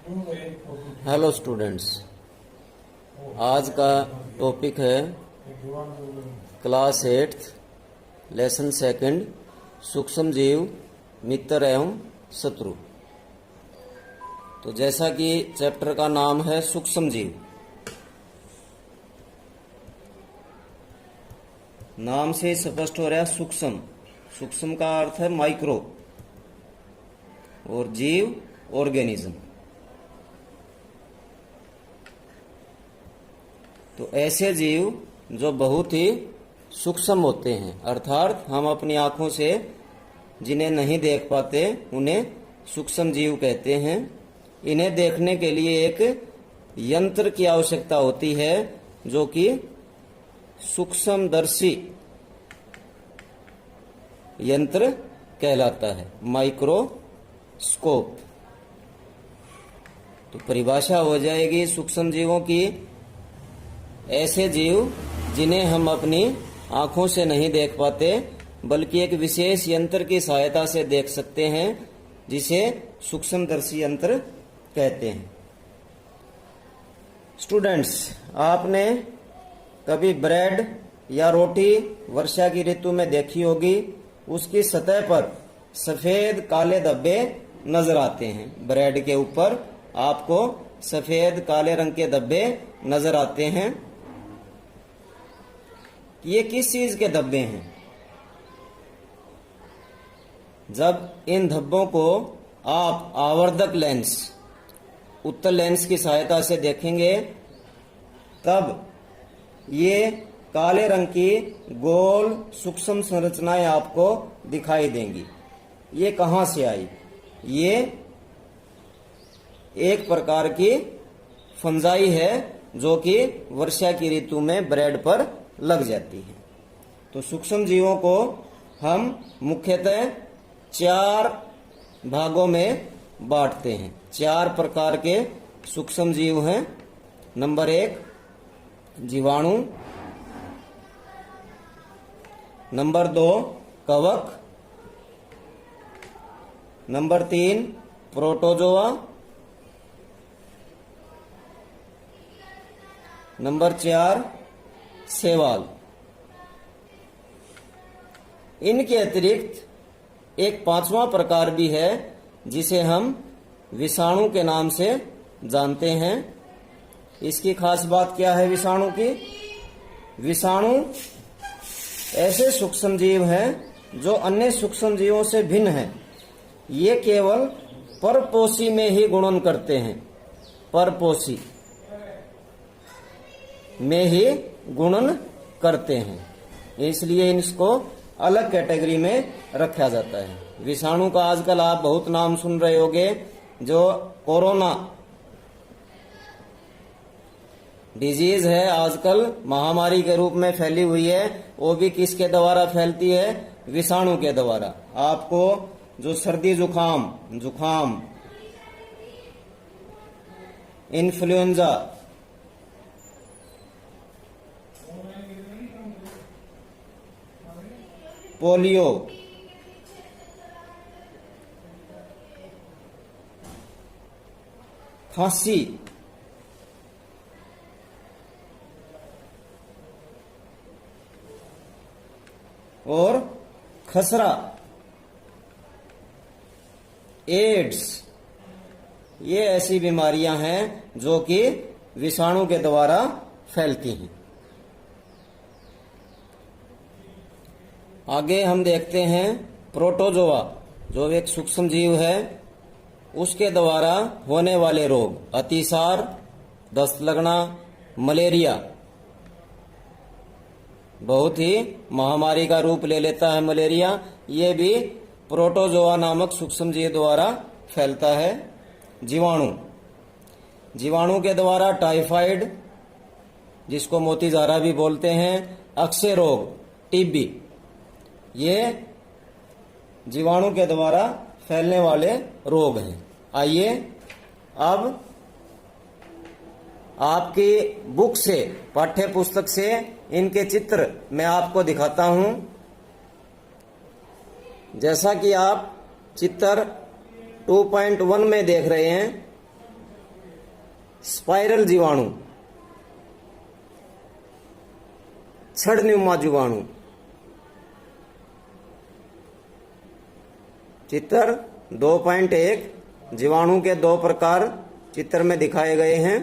Hello students, आज का topic है क्लास 8 लेसन सेकंड सूक्ष्म जीव मित्र एवं शत्रु। तो जैसा कि चैप्टर का नाम है सूक्ष्म जीव, नाम से स्पष्ट हो रहा है सूक्ष्म। सूक्ष्म का अर्थ है माइक्रो और जीव ऑर्गेनिज्म। तो ऐसे जीव जो बहुत ही सूक्ष्म होते हैं, अर्थात हम अपनी आंखों से जिन्हें नहीं देख पाते उन्हें सूक्ष्म जीव कहते हैं। इन्हें देखने के लिए एक यंत्र की आवश्यकता होती है जो कि सूक्ष्मदर्शी यंत्र कहलाता है, माइक्रोस्कोप। तो परिभाषा हो जाएगी सूक्ष्म जीवों की, ऐसे जीव जिन्हें हम अपनी आंखों से नहीं देख पाते बल्कि एक विशेष यंत्र की सहायता से देख सकते हैं, जिसे सूक्ष्मदर्शी यंत्र कहते हैं। स्टूडेंट्स, आपने कभी ब्रेड या रोटी वर्षा की ऋतु में देखी होगी। उसकी सतह पर सफेद काले धब्बे नजर आते हैं। ब्रेड के ऊपर आपको सफेद काले रंग के धब्बे नजर आते हैं। ये किस चीज के धब्बे हैं? जब इन धब्बों को आप आवर्धक लेंस, उत्तल लेंस की सहायता से देखेंगे तब ये काले रंग की गोल सूक्ष्म संरचनाएं आपको दिखाई देंगी। ये कहां से आई? ये एक प्रकार की फंजाई है जो कि वर्षा की ऋतु में ब्रेड पर लग जाती है। तो सूक्ष्म जीवों को हम मुख्यतः 4 भागों में बांटते हैं। 4 प्रकार के सूक्ष्म जीव हैं। नंबर 1 जीवाणु, नंबर 2 कवक, नंबर 3 प्रोटोजोआ, नंबर 4 शैवाल। इनके अतिरिक्त एक 5वां प्रकार भी है जिसे हम विषाणु के नाम से जानते हैं। इसकी खास बात क्या है विषाणु की? विषाणु ऐसे सूक्ष्म जीव हैं जो अन्य सूक्ष्म जीवों से भिन्न हैं। ये केवल परपोषी में ही गुणन करते हैं, परपोषी में ही गुणन करते हैं, इसलिए इसको अलग कैटेगरी में रखा जाता है। विषाणु का आजकल आप बहुत नाम सुन रहे होंगे। जो कोरोना डिजीज है आजकल महामारी के रूप में फैली हुई है, वो भी किसके द्वारा फैलती है? विषाणु के द्वारा। आपको जो सर्दी जुखाम, इन्फ्लुएंजा, पोलियो, खांसी, और खसरा, एड्स, ये ऐसी बीमारियां हैं जो कि विषाणु के द्वारा फैलती हैं। आगे हम देखते हैं प्रोटोजोआ, जो एक सूक्ष्म जीव है। उसके द्वारा होने वाले रोग, अतिसार, दस्त लगना, मलेरिया, बहुत ही महामारी का रूप ले लेता है मलेरिया। ये भी प्रोटोजोआ नामक सूक्ष्म जीव द्वारा फैलता है। जीवाणु के द्वारा टाइफाइड, जिसको मोतीजारा भी बोलते हैं, अक्षय रोग, टीबी, ये जीवाणु के द्वारा फैलने वाले रोग हैं। आइए अब आपकी बुक से, पाठ्य पुस्तक से इनके चित्र मैं आपको दिखाता हूं। जैसा कि आप चित्र 2.1 में देख रहे हैं, स्पाइरल जीवाणु, छड़नुमा जीवाणु। चित्र 2.1 जीवाणु के दो प्रकार चित्र में दिखाए गए हैं।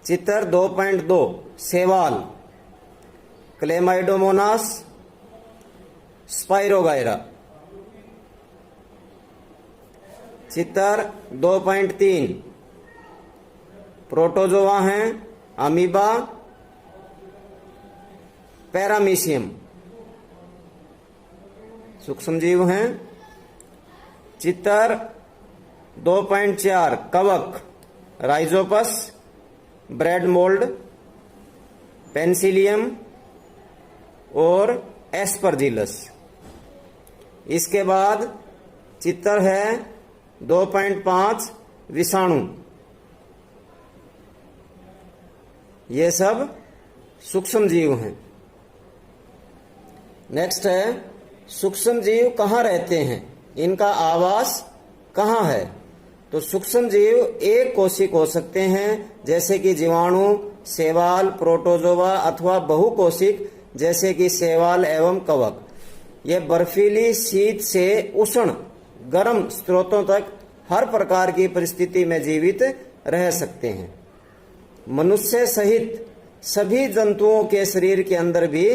चित्र 2.2 शैवाल, क्लेमाइडोमोनास, स्पाइरोगायरा। चित्र 2.3 प्रोटोजोआ हैं, अमीबा, पैरामीशियम सूक्ष्मजीव हैं। चित्र 2.4 कवक, राइजोपस, ब्रेड मोल्ड, पेंसिलियम और एस्परजिलस। इसके बाद चित्र है 2.5 विषाणु। ये सब सूक्ष्म जीव हैं। नेक्स्ट है सूक्ष्म जीव कहाँ रहते हैं, इनका आवास कहाँ है। तो सूक्ष्म जीव एक कोशिक हो सकते हैं जैसे कि जीवाणु, शैवाल, प्रोटोजोआ अथवा बहुकोशिक जैसे कि शैवाल एवं कवक। ये बर्फीली, शीत से उष्ण, गर्म स्रोतों तक हर प्रकार की परिस्थिति में जीवित रह सकते हैं। मनुष्य सहित सभी जंतुओं के शरीर के अंदर भी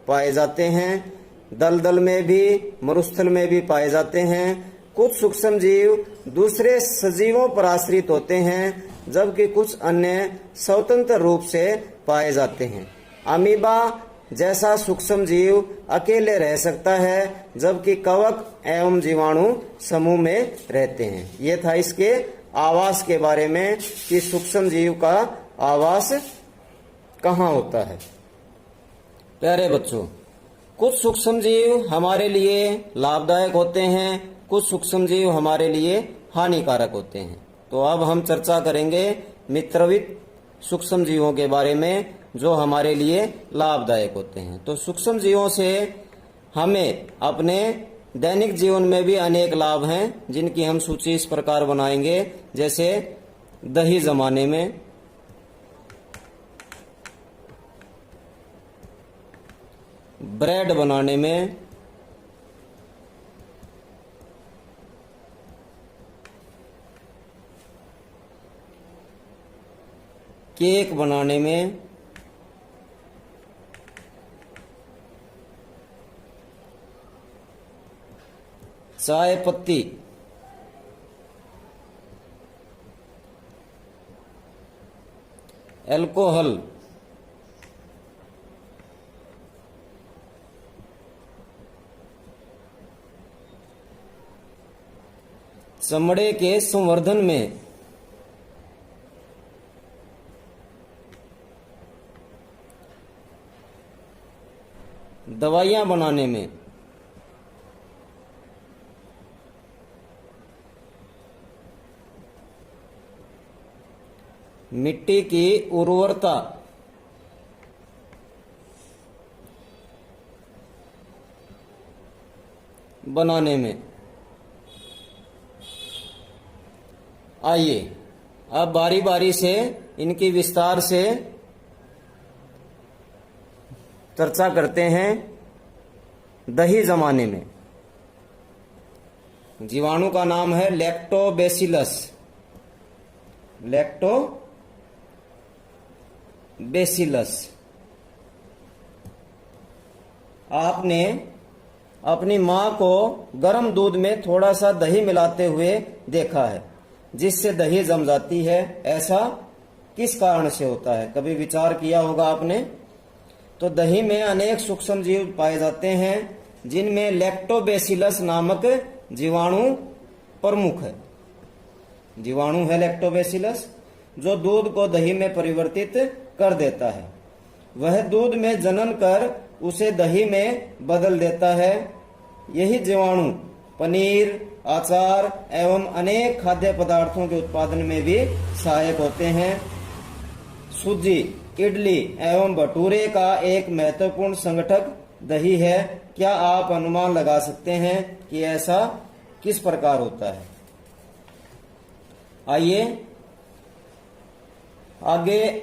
पाए जाते हैं। दलदल में भी, मरुस्थल में भी पाए जाते हैं। कुछ सूक्ष्म जीव दूसरे सजीवों पर आश्रित होते हैं जबकि कुछ अन्य स्वतंत्र रूप से पाए जाते हैं। अमीबा जैसा सूक्ष्म जीव अकेले रह सकता है जबकि कवक एवं जीवाणु समूह में रहते हैं। ये था इसके आवास के बारे में कि सूक्ष्म जीव का आवास कहाँ होता है। प्यारे बच्चों, कुछ सूक्ष्म जीव हमारे लिए लाभदायक होते हैं, कुछ सूक्ष्म जीव हमारे लिए हानिकारक होते हैं। तो अब हम चर्चा करेंगे मित्रवित सूक्ष्म जीवों के बारे में जो हमारे लिए लाभदायक होते हैं। तो सूक्ष्म जीवों से हमें अपने दैनिक जीवन में भी अनेक लाभ हैं जिनकी हम सूची इस प्रकार बनाएंगे। जैसे दही जमाने में, ब्रेड बनाने में, केक बनाने में, चाय पत्ती, अल्कोहल, चमड़े के संवर्धन में, दवाइयां बनाने में, मिट्टी की उर्वरता बनाने में। आइए अब बारी बारी से इनकी विस्तार से चर्चा करते हैं। दही जमाने में जीवाणु का नाम है लैक्टोबैसिलस। आपने अपनी माँ को गर्म दूध में थोड़ा सा दही मिलाते हुए देखा है जिससे दही जम जाती है। ऐसा किस कारण से होता है, कभी विचार किया होगा आपने। तो दही में अनेक सूक्ष्म जीव पाए जाते हैं जिनमें लैक्टोबैसिलस नामक जीवाणु प्रमुख है। जीवाणु है लैक्टोबैसिलस जो दूध को दही में परिवर्तित कर देता है। वह दूध में जनन कर उसे दही में बदल देता है। यही जीवाणु पनीर, अचार एवं अनेक खाद्य पदार्थों के उत्पादन में भी सहायक होते हैं। सूजी, इडली एवं भटूरे का एक महत्वपूर्ण संगठक दही है। क्या आप अनुमान लगा सकते हैं कि ऐसा किस प्रकार होता है? आइए आगे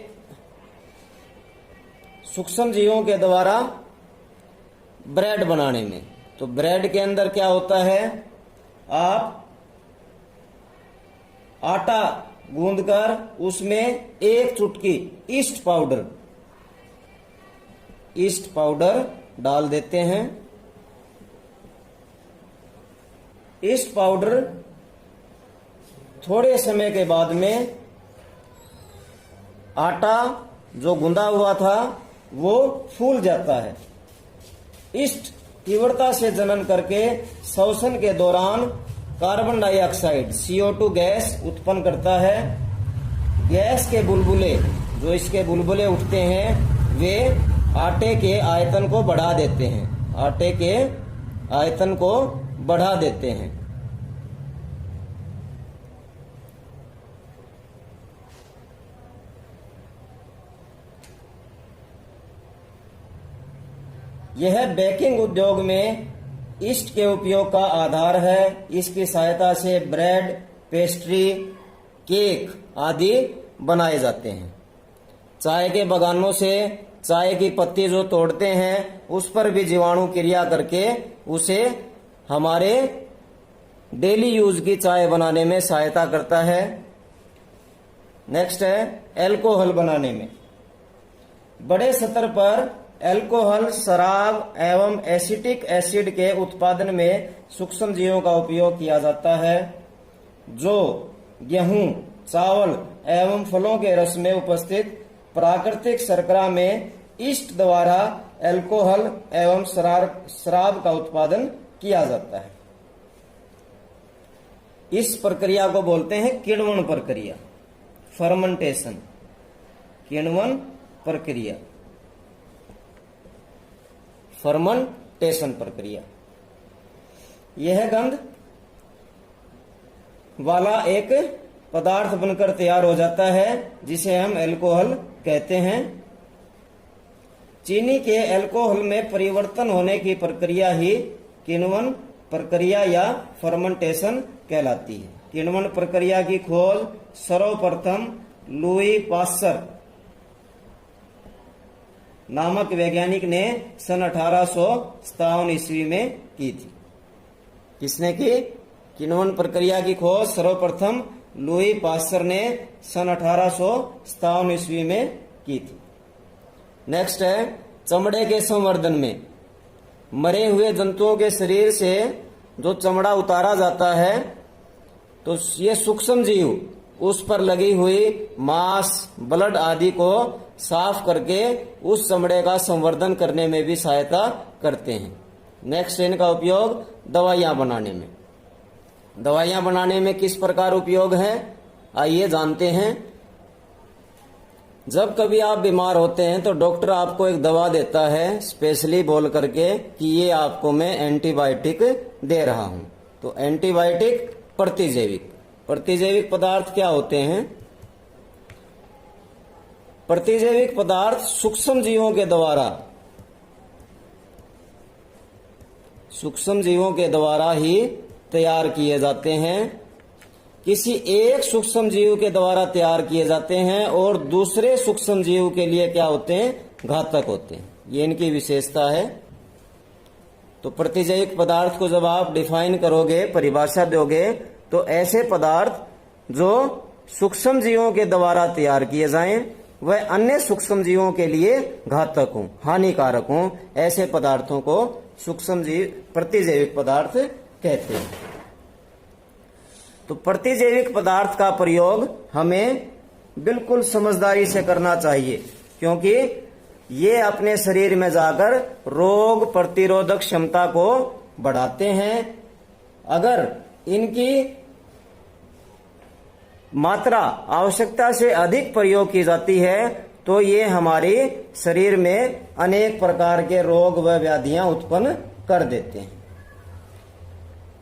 सूक्ष्म जीवों के द्वारा ब्रेड बनाने में, तो ब्रेड के अंदर क्या होता है, आप आटा गूंदकर उसमें एक चुटकी ईस्ट पाउडर डाल देते हैं। ईस्ट पाउडर थोड़े समय के बाद में आटा जो गूंदा हुआ था वो फूल जाता है। ईस्ट तीव्रता से जनन करके श्वसन के दौरान कार्बन डाइऑक्साइड CO2 गैस उत्पन्न करता है। गैस के बुलबुले, जो इसके बुलबुले उठते हैं, वे आटे के आयतन को बढ़ा देते हैं, आटे के आयतन को बढ़ा देते हैं। यह बेकिंग उद्योग में ईस्ट के उपयोग का आधार है। इसकी सहायता से ब्रेड, पेस्ट्री, केक आदि बनाए जाते हैं। चाय के बगानों से चाय की पत्ती जो तोड़ते हैं उस पर भी जीवाणु क्रिया करके उसे हमारे डेली यूज की चाय बनाने में सहायता करता है। नेक्स्ट है एल्कोहल बनाने में। बड़े स्तर पर एल्कोहल, शराब एवं एसिटिक एसिड के उत्पादन में सूक्ष्म जीवों का उपयोग किया जाता है, जो गेहूं, चावल एवं फलों के रस में उपस्थित प्राकृतिक शर्करा में ईस्ट द्वारा एल्कोहल एवं शराब का उत्पादन किया जाता है। इस प्रक्रिया को बोलते हैं किण्वन प्रक्रिया, फर्मेंटेशन, किण्वन प्रक्रिया, फर्मेंटेशन प्रक्रिया। यह गंध वाला एक पदार्थ बनकर तैयार हो जाता है जिसे हम एल्कोहल कहते हैं। चीनी के एल्कोहल में परिवर्तन होने की प्रक्रिया ही किण्वन प्रक्रिया या फर्मेंटेशन कहलाती है। किण्वन प्रक्रिया की खोज सर्वप्रथम लुई पास्चर नामक वैज्ञानिक ने सन 1857 ईस्वी में की थी। किसने की? किण्वन प्रक्रिया की खोज सर्वप्रथम लुई पास्चर ने सन 1857 ईस्वी में की थी। नेक्स्ट है चमड़े के संवर्धन में। मरे हुए जंतुओं के शरीर से जो चमड़ा उतारा जाता है तो ये सूक्ष्म जीव उस पर लगी हुई मांस, ब्लड आदि को साफ करके उस चमड़े का संवर्धन करने में भी सहायता करते हैं। नेक्स्ट इनका उपयोग दवाइयां बनाने में। दवाइयां बनाने में किस प्रकार उपयोग है आइए जानते हैं। जब कभी आप बीमार होते हैं तो डॉक्टर आपको एक दवा देता है स्पेशली बोल करके कि ये आपको मैं एंटीबायोटिक दे रहा हूं। तो एंटीबायोटिक प्रतिजैविक पदार्थ क्या होते हैं? प्रतिजैविक पदार्थ सूक्ष्म जीवों के द्वारा ही तैयार किए जाते हैं। किसी एक सूक्ष्म जीव के द्वारा तैयार किए जाते हैं और दूसरे सूक्ष्म जीव के लिए क्या होते हैं? घातक होते हैं। ये इनकी विशेषता है। तो प्रतिजैविक पदार्थ को जब आप डिफाइन करोगे, परिभाषा दोगे, तो ऐसे पदार्थ जो सूक्ष्म जीवों के द्वारा तैयार किए जाएं वह अन्य सूक्ष्म जीवों के लिए घातक हों, हानिकारक हों, ऐसे पदार्थों को सूक्ष्म जीव प्रतिजैविक पदार्थ कहते हैं। तो प्रतिजैविक पदार्थ का प्रयोग हमें बिल्कुल समझदारी से करना चाहिए, क्योंकि ये अपने शरीर में जाकर रोग प्रतिरोधक क्षमता को बढ़ाते हैं। अगर इनकी मात्रा आवश्यकता से अधिक प्रयोग की जाती है तो ये हमारे शरीर में अनेक प्रकार के रोग व व्याधियां उत्पन्न कर देते हैं।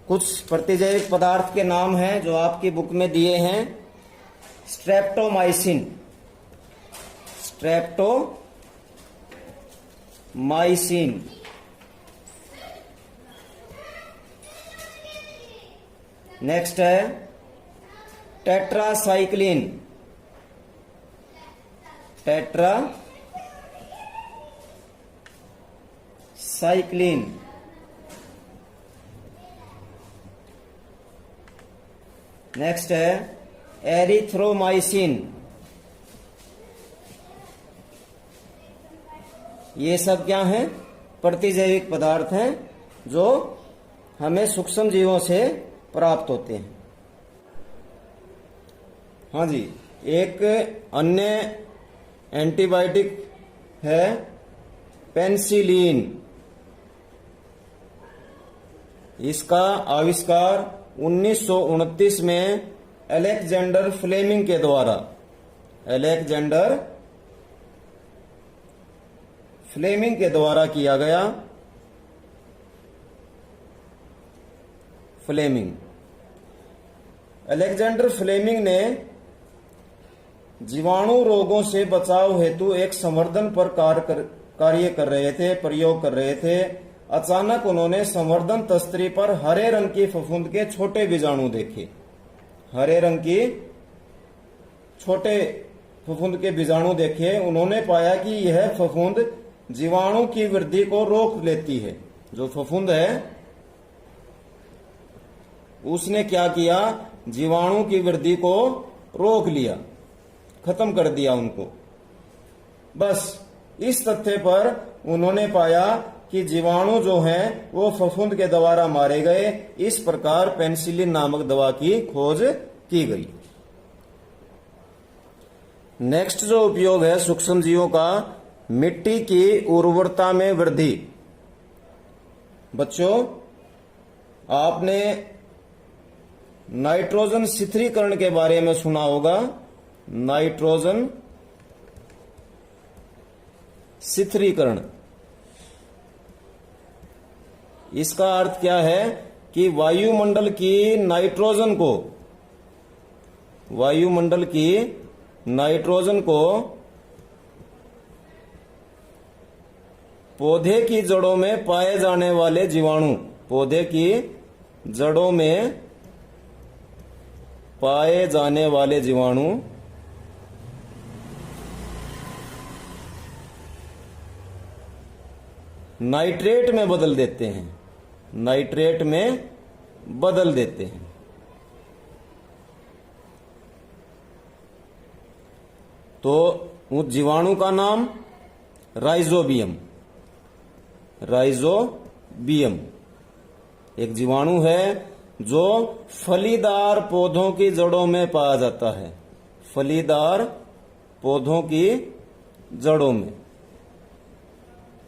कुछ प्रतिजैविक पदार्थ के नाम हैं जो आपकी बुक में दिए हैं। स्ट्रेप्टोमाइसिन, नेक्स्ट है टेट्रासाइक्लिन, टेट्रा साइक्लिन। नेक्स्ट है एरिथ्रोमाइसिन। ये सब क्या हैं? प्रतिजैविक पदार्थ हैं जो हमें सूक्ष्म जीवों से प्राप्त होते हैं। हाँ जी, एक अन्य एंटीबायोटिक है पेनिसिलिन। इसका आविष्कार 1929 में अलेक्जेंडर फ्लेमिंग के द्वारा किया गया। अलेक्जेंडर फ्लेमिंग ने जीवाणु रोगों से बचाव हेतु एक संवर्धन पर प्रयोग कर रहे थे। अचानक उन्होंने संवर्धन तस्तरी पर हरे रंग की फफूंद के छोटे बीजाणु देखे। उन्होंने पाया कि यह फफूंद जीवाणु की वृद्धि को रोक लेती है। जो फफूंद है उसने क्या किया? जीवाणु की वृद्धि को रोक लिया, खत्म कर दिया उनको। बस इस तथ्य पर उन्होंने पाया कि जीवाणु जो हैं वो फफूंद के द्वारा मारे गए। इस प्रकार पेनिसिलिन नामक दवा की खोज की गई। नेक्स्ट जो उपयोग है सूक्ष्म जीवों का, मिट्टी की उर्वरता में वृद्धि। बच्चों, आपने नाइट्रोजन शिथिलीकरण के बारे में सुना होगा। नाइट्रोजन शिथिलीकरण, इसका अर्थ क्या है कि वायुमंडल की नाइट्रोजन को पौधे की जड़ों में पाए जाने वाले जीवाणु नाइट्रेट में बदल देते हैं। तो उस जीवाणु का नाम राइजोबियम। एक जीवाणु है जो फलीदार पौधों की जड़ों में पाया जाता है।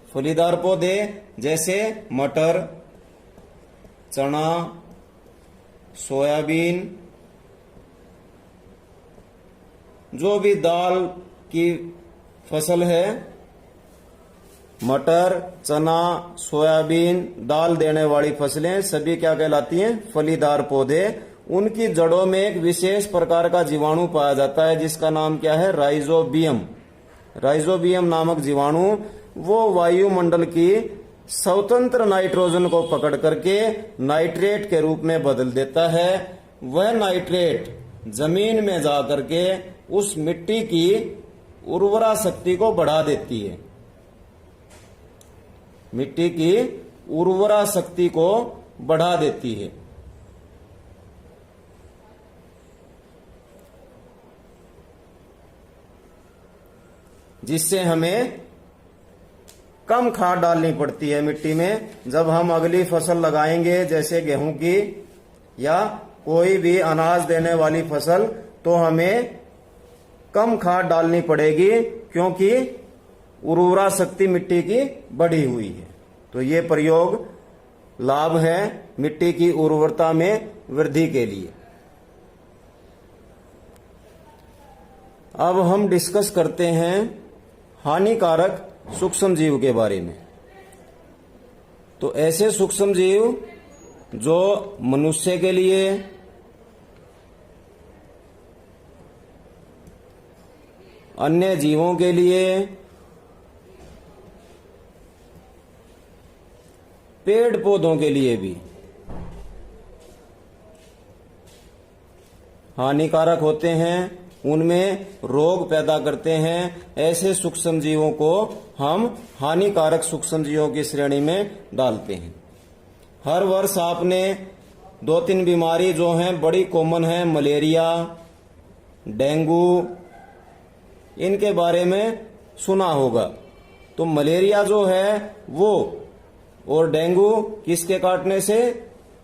फलीदार पौधे जैसे मटर, चना, सोयाबीन, जो भी दाल की फसल है, मटर, चना, सोयाबीन, दाल देने वाली फसलें सभी क्या कहलाती हैं? फलीदार पौधे। उनकी जड़ों में एक विशेष प्रकार का जीवाणु पाया जाता है जिसका नाम क्या है? राइजोबियम नामक जीवाणु वो वायुमंडल की स्वतंत्र नाइट्रोजन को पकड़ करके नाइट्रेट के रूप में बदल देता है। वह नाइट्रेट जमीन में जा करके उस मिट्टी की उर्वरा शक्ति को बढ़ा देती है। जिससे हमें कम खाद डालनी पड़ती है मिट्टी में। जब हम अगली फसल लगाएंगे जैसे गेहूं की या कोई भी अनाज देने वाली फसल, तो हमें कम खाद डालनी पड़ेगी क्योंकि उर्वरा शक्ति मिट्टी की बढ़ी हुई है। तो ये प्रयोग लाभ है मिट्टी की उर्वरता में वृद्धि के लिए। अब हम डिस्कस करते हैं हानिकारक सूक्ष्म जीव के बारे में। तो ऐसे सूक्ष्म जीव जो मनुष्य के लिए, अन्य जीवों के लिए, पेड़ पौधों के लिए भी हानिकारक होते हैं, उनमें रोग पैदा करते हैं, ऐसे सूक्ष्म जीवों को हम हानिकारक सूक्ष्म जीवों की श्रेणी में डालते हैं। हर वर्ष आपने 2-3 बीमारी जो हैं बड़ी कॉमन है, मलेरिया, डेंगू, इनके बारे में सुना होगा। तो मलेरिया जो है वो और डेंगू किसके काटने से?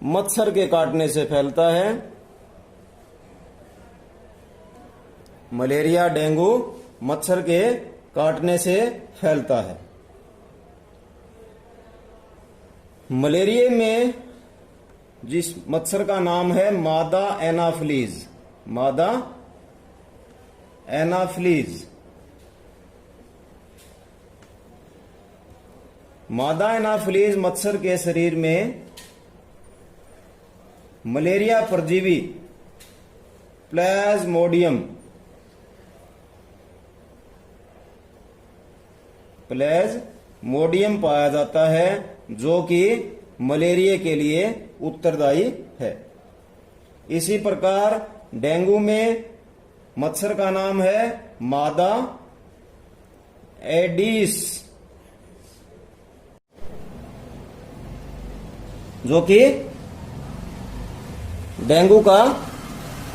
मच्छर के काटने से फैलता है। मलेरिया, डेंगू मच्छर के काटने से फैलता है। मलेरिया में जिस मच्छर का नाम है मादा एनाफिलीज, मादा एनाफिलीज। मादा एनाफिलीज मच्छर के शरीर में मलेरिया परजीवी प्लाज्मोडियम पाया जाता है, जो कि मलेरिया के लिए उत्तरदायी है। इसी प्रकार डेंगू में मच्छर का नाम है मादा एडिस, जो कि डेंगू का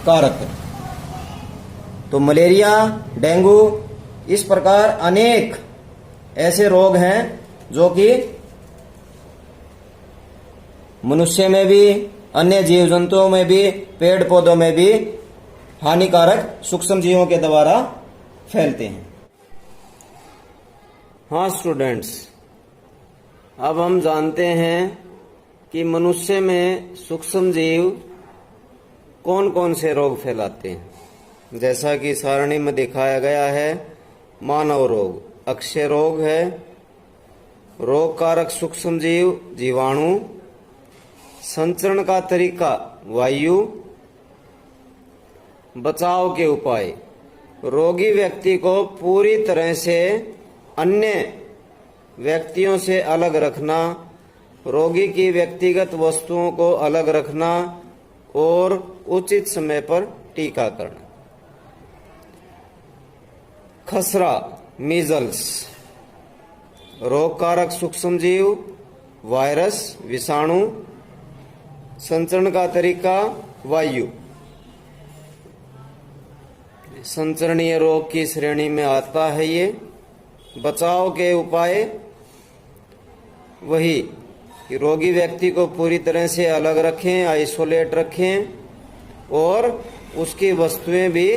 कारक है। तो मलेरिया, डेंगू, इस प्रकार अनेक ऐसे रोग हैं जो कि मनुष्य में भी, अन्य जीव जंतुओं में भी, पेड़ पौधों में भी हानिकारक सूक्ष्म जीवों के द्वारा फैलते हैं। हाँ स्टूडेंट्स, अब हम जानते हैं कि मनुष्य में सूक्ष्म जीव कौन कौन से रोग फैलाते हैं। जैसा कि सारणी में दिखाया गया है, मानव रोग अक्षय रोग है, रोग कारक सूक्ष्म जीव जीवाणु, संचरण का तरीका वायु, बचाव के उपाय रोगी व्यक्ति को पूरी तरह से अन्य व्यक्तियों से अलग रखना, रोगी की व्यक्तिगत वस्तुओं को अलग रखना और उचित समय पर टीकाकरण। खसरा मीजल्स, रोग कारक सूक्ष्म जीव वायरस विषाणु, संचरण का तरीका वायु, संचरणीय रोग की श्रेणी में आता है ये। बचाव के उपाय वही कि रोगी व्यक्ति को पूरी तरह से अलग रखें, आइसोलेट रखें और उसकी वस्तुएं भी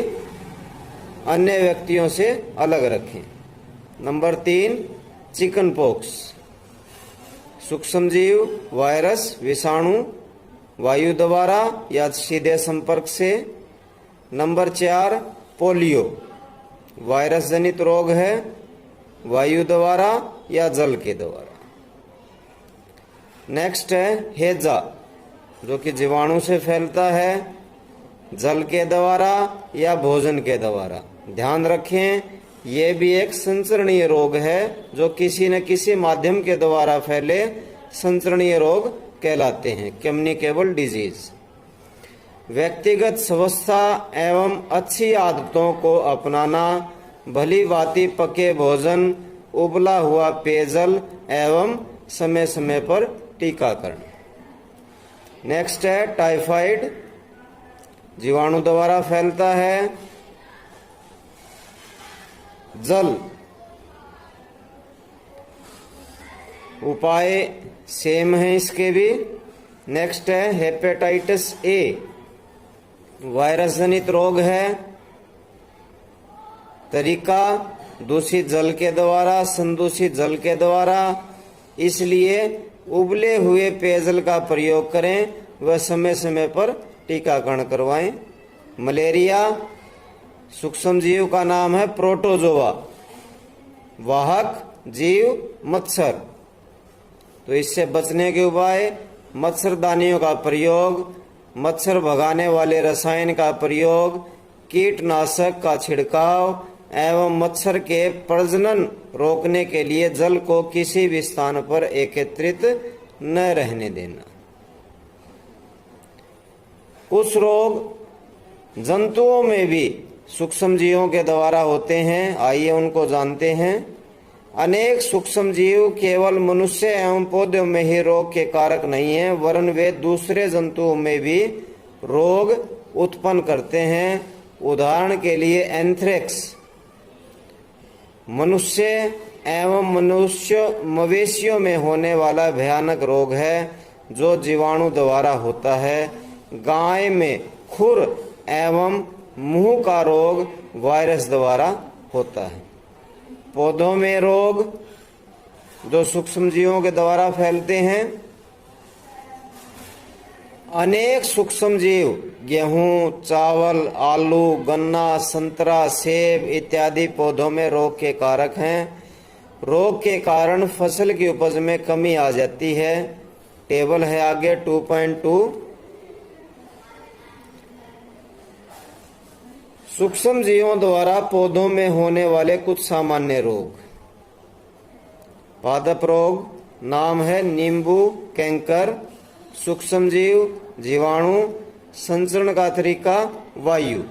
अन्य व्यक्तियों से अलग रखें। नंबर 3 चिकन पॉक्स, सूक्ष्म जीव वायरस विषाणु वायु द्वारा या सीधे संपर्क से। नंबर 4 पोलियो, वायरस जनित रोग है, वायु द्वारा या जल के द्वारा। नेक्स्ट है हैजा, जो कि जीवाणु से फैलता है, जल के द्वारा या भोजन के द्वारा। ध्यान रखें, यह भी एक संचरणीय रोग है जो किसी न किसी माध्यम के द्वारा फैले संचरणीय रोग कहलाते हैं, कम्युनिकेबल डिजीज। व्यक्तिगत स्वस्थता एवं अच्छी आदतों को अपनाना, भली भांति पके भोजन, उबला हुआ पेयजल एवं समय समय पर टीकाकरण। नेक्स्ट है टाइफाइड, जीवाणु द्वारा फैलता है, जल। उपाय सेम है इसके भी। नेक्स्ट है हेपेटाइटिस ए, वायरस जनित रोग है, तरीका दूषित जल के द्वारा, संदूषित जल के द्वारा, इसलिए उबले हुए पेयजल का प्रयोग करें व समय समय पर टीकाकरण करवाएं। मलेरिया, सूक्ष्म जीव का नाम है प्रोटोजोआ, वाहक जीव मच्छर। तो इससे बचने के उपाय मच्छरदानियों का प्रयोग, मच्छर भगाने वाले रसायन का प्रयोग, कीटनाशक का छिड़काव एवं मच्छर के प्रजनन रोकने के लिए जल को किसी भी स्थान पर एकत्रित न रहने देना। कुछ रोग जंतुओं में भी सूक्ष्म जीवों के द्वारा होते हैं, आइए उनको जानते हैं। अनेक सूक्ष्म जीव केवल मनुष्य एवं पौधों में ही रोग के कारक नहीं है, वरन वे दूसरे जंतुओं में भी रोग उत्पन्न करते हैं। उदाहरण के लिए एंथ्रेक्स मनुष्य एवं मवेशियों में होने वाला भयानक रोग है जो जीवाणु द्वारा होता है। गाय में खुर एवं मुंह का रोग वायरस द्वारा होता है। पौधों में रोग जो सूक्ष्म जीवों के द्वारा फैलते हैं। अनेक सूक्ष्म जीव गेहूं, चावल, आलू, गन्ना, संतरा, सेब इत्यादि पौधों में रोग के कारक हैं। रोग के कारण फसल की उपज में कमी आ जाती है। टेबल है आगे 2.2। सूक्ष्म जीवों द्वारा पौधों में होने वाले कुछ सामान्य रोग। पादप रोग नाम है नींबू, कैंकर। सूक्ष्म जीव, जीवाणु। संचरण का तरीका वायु।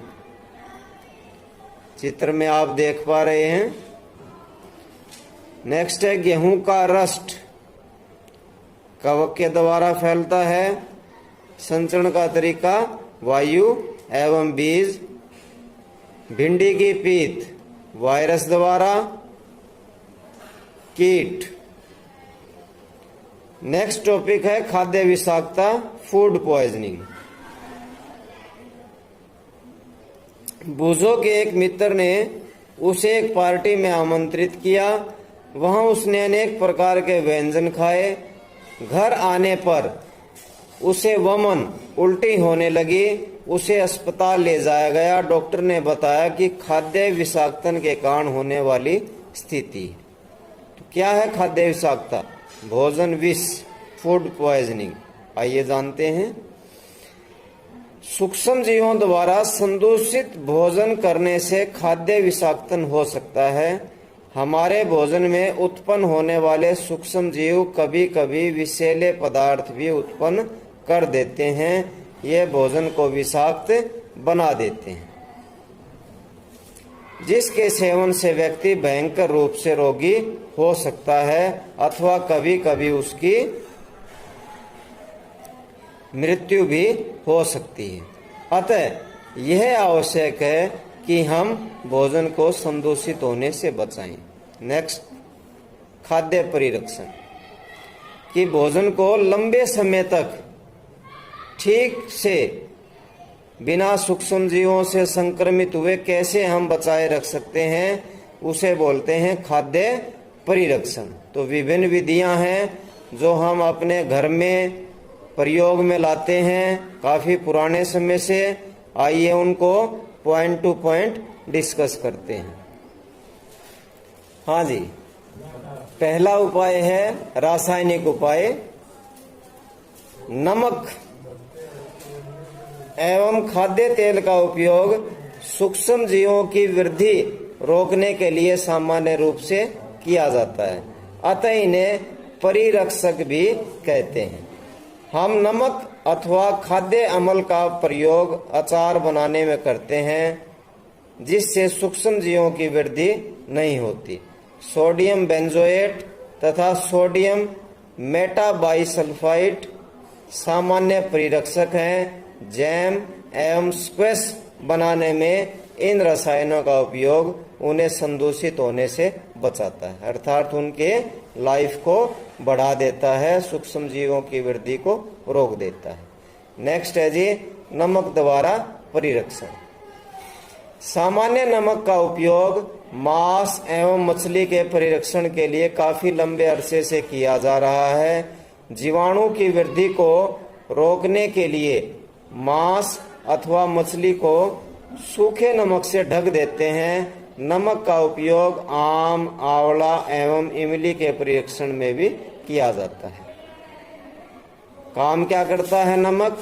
चित्र में आप देख पा रहे हैं। नेक्स्ट है गेहूं का रस्ट, कवक के द्वारा फैलता है। संचरण का तरीका वायु एवं बीज। भिंडी की पीत वायरस द्वारा। कीट। नेक्स्ट टॉपिक है खाद्य विषाक्तता, फूड पॉइजनिंग। बूजो के एक मित्र ने उसे एक पार्टी में आमंत्रित किया। वहां उसने अनेक प्रकार के व्यंजन खाए। घर आने पर उसे वमन, उल्टी होने लगी। उसे अस्पताल ले जाया गया। डॉक्टर ने बताया कि खाद्य विषाक्तन के कारण होने वाली स्थिति। तो क्या है खाद्य विषाक्तता? भोजन विष, फूड पॉइजनिंग। आइए जानते हैं। सूक्ष्म जीवों द्वारा संदूषित भोजन करने से खाद्य विषाक्तन हो सकता है। हमारे भोजन में उत्पन्न होने वाले सूक्ष्म जीव कभी कभी विषैले पदार्थ भी उत्पन्न कर देते हैं। ये भोजन को विषाक्त बना देते हैं, जिसके सेवन से व्यक्ति भयंकर रूप से रोगी हो सकता है अथवा कभी कभी उसकी मृत्यु भी हो सकती है। अतः यह आवश्यक है कि हम भोजन को संदूषित होने से बचाएं। नेक्स्ट, खाद्य परिरक्षण। कि भोजन को लंबे समय तक ठीक से बिना सूक्ष्म जीवों से संक्रमित हुए कैसे हम बचाए रख सकते हैं, उसे बोलते हैं खाद्य परिरक्षण। तो विभिन्न विधियां हैं जो हम अपने घर में प्रयोग में लाते हैं काफी पुराने समय से। आइए उनको पॉइंट टू पॉइंट डिस्कस करते हैं। हाँ जी, पहला उपाय है रासायनिक उपाय। नमक एवं खाद्य तेल का उपयोग सूक्ष्म जीवों की वृद्धि रोकने के लिए सामान्य रूप से किया जाता है, अतः इन्हें परिरक्षक भी कहते हैं। हम नमक अथवा खाद्य अम्ल का प्रयोग अचार बनाने में करते हैं, जिससे सूक्ष्म जीवों की वृद्धि नहीं होती। सोडियम बेंजोएट तथा सोडियम मेटाबाइसल्फाइड सामान्य परिरक्षक हैं। जैम एवं स्क्वैश बनाने में इन रसायनों का उपयोग उन्हें संदूषित होने से बचाता है, अर्थात उनके लाइफ को बढ़ा देता है, सूक्ष्म जीवों की वृद्धि को रोक देता है। नेक्स्ट है जी नमक द्वारा परिरक्षण। सामान्य नमक का उपयोग मांस एवं मछली के परिरक्षण के लिए काफी लंबे अरसे से किया जा रहा है। जीवाणु की वृद्धि को रोकने के लिए मांस अथवा मछली को सूखे नमक से ढक देते हैं। नमक का उपयोग आम, आंवला एवं इमली के परिरक्षण में भी किया जाता है। काम क्या करता है नमक?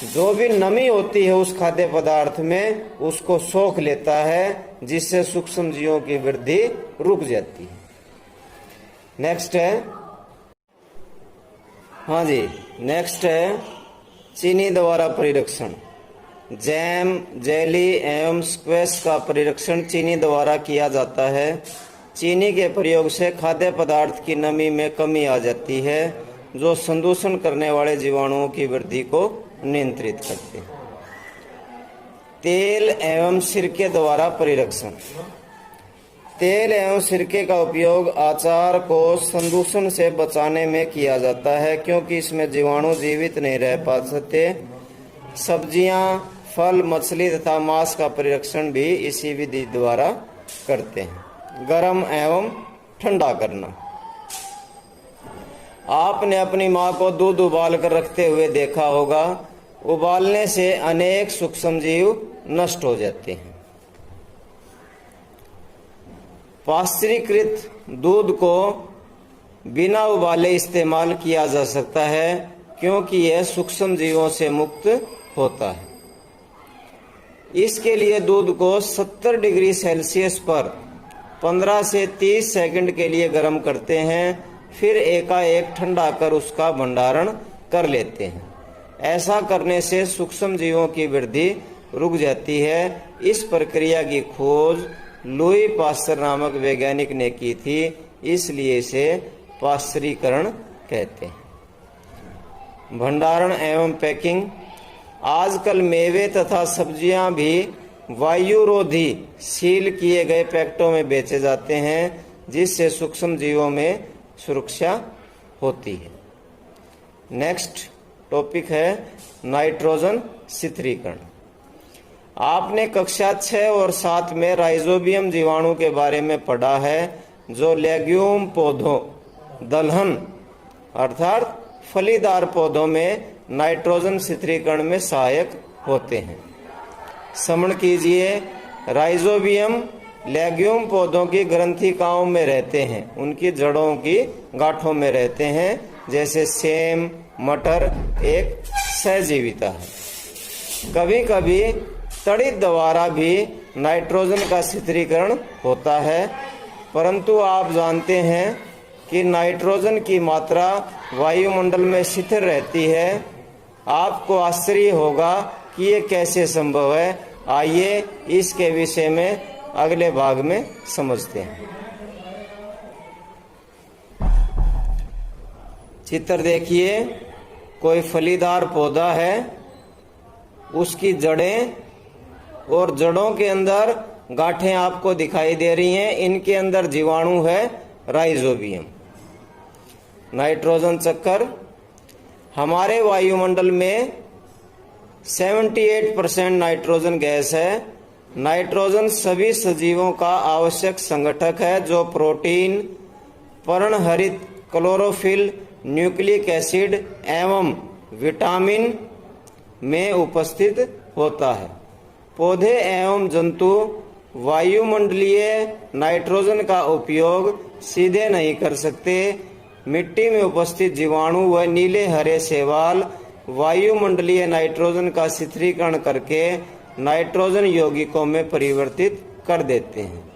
जो भी नमी होती है उस खाद्य पदार्थ में उसको सोख लेता है, जिससे सूक्ष्म जीवों की वृद्धि रुक जाती है। नेक्स्ट है, हाँ जी, नेक्स्ट है चीनी द्वारा परिरक्षण। जैम, जेली एवं स्क्वैश का परीक्षण चीनी द्वारा किया जाता है। चीनी के प्रयोग से खाद्य पदार्थ की नमी में कमी आ जाती है, जो संदूषण करने वाले जीवाणुओं की वृद्धि को नियंत्रित करते हैं। तेल एवं सिरके द्वारा परीक्षण। तेल एवं सिरके का उपयोग अचार को संदूषण से बचाने में किया जाता है, क्योंकि इसमें जीवाणु जीवित नहीं रह पाते। सब्जियां, फल, मछली तथा मांस का परीक्षण भी इसी विधि द्वारा करते हैं। गर्म एवं ठंडा करना। आपने अपनी मां को दूध उबाल कर रखते हुए देखा होगा। उबालने से अनेक सूक्ष्म जीव नष्ट हो जाते हैं। पाश्चरीकृत दूध को बिना उबाले इस्तेमाल किया जा सकता है, क्योंकि यह सूक्ष्म जीवों से मुक्त होता है। इसके लिए दूध को 70 डिग्री सेल्सियस पर 15 से 30 सेकंड के लिए गर्म करते हैं, फिर एकाएक ठंडा कर उसका भंडारण कर लेते हैं। ऐसा करने से सूक्ष्म जीवों की वृद्धि रुक जाती है। इस प्रक्रिया की खोज लुई पास्चर नामक वैज्ञानिक ने की थी, इसलिए इसे पाश्चरीकरण कहते हैं। भंडारण एवं पैकिंग। आजकल मेवे तथा सब्जियां भी वायुरोधी सील किए गए पैकेटों में बेचे जाते हैं, जिससे सूक्ष्म जीवों में सुरक्षा होती है। नेक्स्ट टॉपिक है नाइट्रोजन शिथिलीकरण। आपने कक्षा 6 और 7 में राइजोबियम जीवाणु के बारे में पढ़ा है, जो लेग्यूम पौधों, दलहन अर्थात फलीदार पौधों में नाइट्रोजन शिथिलीकरण में सहायक होते हैं। श्रवण कीजिए। राइजोबियम लेग्यूम पौधों की ग्रंथिकाओं में रहते हैं, उनकी जड़ों की गांठों में रहते हैं। जैसे सेम, मटर एक सहजीविता है। कभी कभी तड़ित द्वारा भी नाइट्रोजन का शिथिलीकरण होता है, परंतु आप जानते हैं कि नाइट्रोजन की मात्रा वायुमंडल में शिथिल रहती है। आपको आश्चर्य होगा कि ये कैसे संभव है। आइए इसके विषय में अगले भाग में समझते हैं। चित्र देखिए। कोई फलीदार पौधा है, उसकी जड़ें और जड़ों के अंदर गांठें आपको दिखाई दे रही हैं। इनके अंदर जीवाणु है राइजोबियम। नाइट्रोजन चक्कर। हमारे वायुमंडल में 78% नाइट्रोजन गैस है। नाइट्रोजन सभी सजीवों का आवश्यक संगठक है, जो प्रोटीन, पर्णहरित, क्लोरोफिल, न्यूक्लिक एसिड एवं विटामिन में उपस्थित होता है। पौधे एवं जंतु वायुमंडलीय नाइट्रोजन का उपयोग सीधे नहीं कर सकते। मिट्टी में उपस्थित जीवाणु व नीले हरे शैवाल वायुमंडलीय नाइट्रोजन का शिथिलीकरण करके नाइट्रोजन यौगिकों में परिवर्तित कर देते हैं।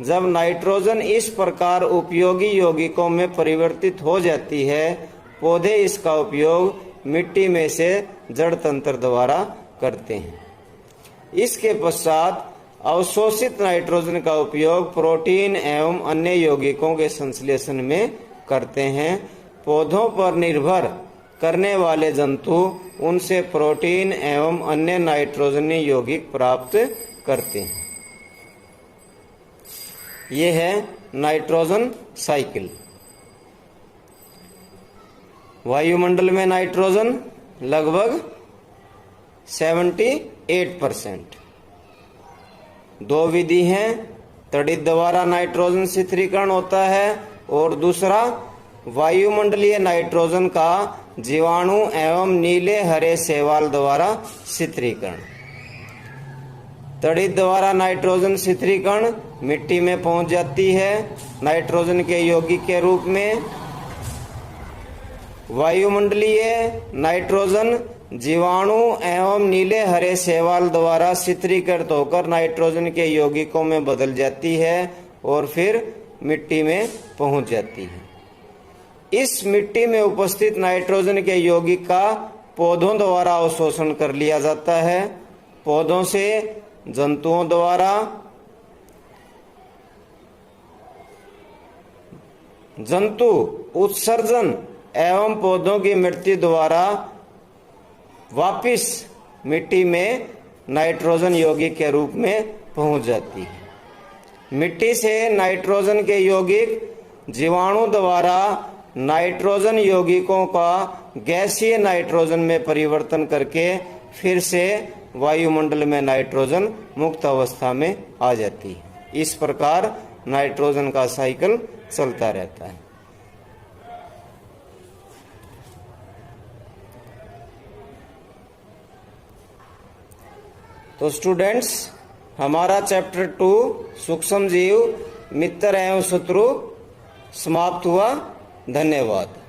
जब नाइट्रोजन इस प्रकार उपयोगी यौगिकों में परिवर्तित हो जाती है, पौधे इसका उपयोग मिट्टी में से जड़ तंत्र द्वारा करते हैं। इसके पश्चात अवशोषित नाइट्रोजन का उपयोग प्रोटीन एवं अन्य यौगिकों के संश्लेषण में करते हैं। पौधों पर निर्भर करने वाले जंतु उनसे प्रोटीन एवं अन्य नाइट्रोजनीय यौगिक प्राप्त करते हैं। ये है नाइट्रोजन साइकिल। वायुमंडल में नाइट्रोजन लगभग 78%। दो विधि हैं। तड़ित द्वारा नाइट्रोजन शिथिलीकरण होता है और दूसरा वायुमंडलीय नाइट्रोजन का जीवाणु एवं नीले हरे शैवाल द्वारा शिथिलीकरण। तड़ित द्वारा नाइट्रोजन शिथिलीकरण मिट्टी में पहुंच जाती है नाइट्रोजन के यौगिक के रूप में। वायुमंडलीय नाइट्रोजन जीवाणु एवं नीले हरे शैवाल द्वारा शिथिलीकृत होकर नाइट्रोजन के यौगिकों में बदल जाती है और फिर मिट्टी में पहुंच जाती है। इस मिट्टी में उपस्थित नाइट्रोजन के यौगिक का पौधों द्वारा अवशोषण कर लिया जाता है पौधों से जंतुओं द्वारा, जंतु उत्सर्जन एवं पौधों की मृत्यु द्वारा वापिस मिट्टी में नाइट्रोजन यौगिक के रूप में पहुंच जाती है। मिट्टी से नाइट्रोजन के यौगिक जीवाणु द्वारा नाइट्रोजन यौगिकों का गैसीय नाइट्रोजन में परिवर्तन करके फिर से वायुमंडल में नाइट्रोजन मुक्त अवस्था में आ जाती है। इस प्रकार नाइट्रोजन का साइकिल चलता रहता है। तो स्टूडेंट्स, हमारा चैप्टर 2 सूक्ष्म जीव मित्र एवं शत्रु समाप्त हुआ। धन्यवाद।